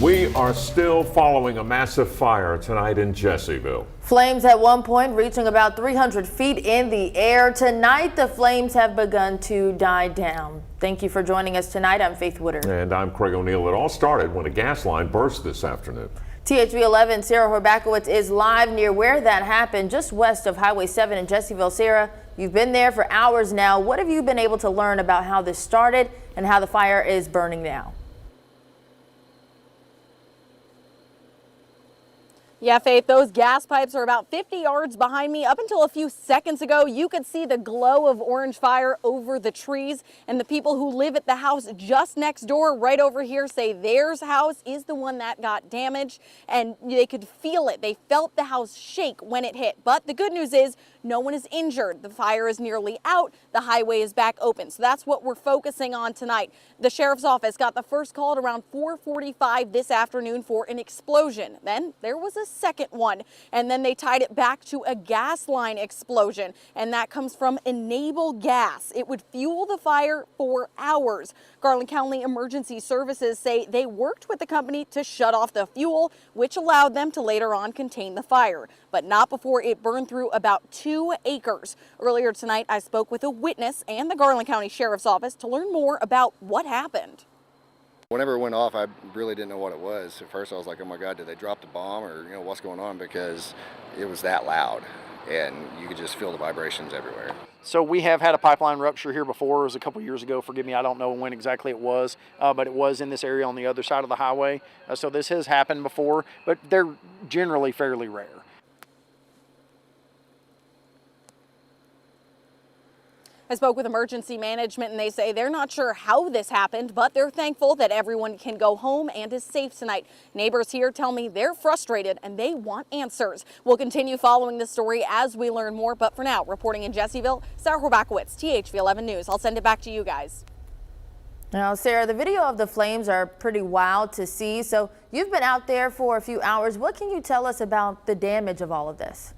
We are still following a massive fire tonight in Jessieville. Flames at one point reaching about 300 feet in the air. Tonight, the flames have begun to die down. Thank you for joining us tonight. I'm Faith Woodard. And I'm Craig O'Neill. It all started when a gas line burst this afternoon. THV 11 Sarah Horbakowitz is live near where that happened, just west of Highway 7 in Jessieville. Sarah, you've been there for hours now. What have you been able to learn about how this started and how the fire is burning now? Yeah, Faith, those gas pipes are about 50 yards behind me. Up until a few seconds ago, you could see the glow of orange fire over the trees. And the people who live at the house just next door, right over here, say their house is the one that got damaged. And they could feel it. They felt the house shake when it hit. But the good news is no one is injured. The fire is nearly out. The highway is back open. So that's what we're focusing on tonight. The sheriff's office got the first call at around 4:45 this afternoon for an explosion. Then there was a second one, and then they tied it back to a gas line explosion, and that comes from Enable Gas. It would fuel the fire for hours. Garland County Emergency Services say they worked with the company to shut off the fuel, which allowed them to later on contain the fire, but not before it burned through about 2 acres. Earlier tonight, I spoke with a witness and the Garland County Sheriff's Office to learn more about what happened. Whenever it went off, I really didn't know what it was. At first I was like, oh my God, did they drop the bomb, or what's going on, because it was that loud and you could just feel the vibrations everywhere. So we have had a pipeline rupture here before. It was a couple years ago. Forgive me, I don't know when exactly it was, but it was in this area on the other side of the highway. So this has happened before, but they're generally fairly rare. I spoke with emergency management and they say they're not sure how this happened, but they're thankful that everyone can go home and is safe tonight. Neighbors here tell me they're frustrated and they want answers. We'll continue following this story as we learn more, but for now, reporting in Jessieville, Sarah Horbakowitz, THV 11 News. I'll send it back to you guys. Now, Sarah, the video of the flames are pretty wild to see. So you've been out there for a few hours. What can you tell us about the damage of all of this?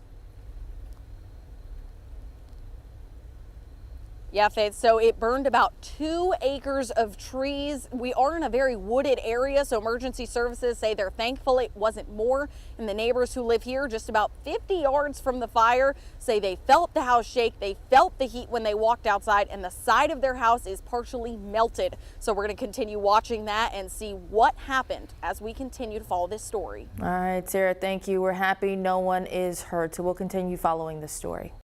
Yeah, Faith, so it burned about 2 acres of trees. We are in a very wooded area, so emergency services say they're thankful it wasn't more. And the neighbors who live here just about 50 yards from the fire say they felt the house shake, they felt the heat when they walked outside, and the side of their house is partially melted. So we're going to continue watching that and see what happened as we continue to follow this story. All right, Sarah, thank you. We're happy no one is hurt, so we'll continue following this story.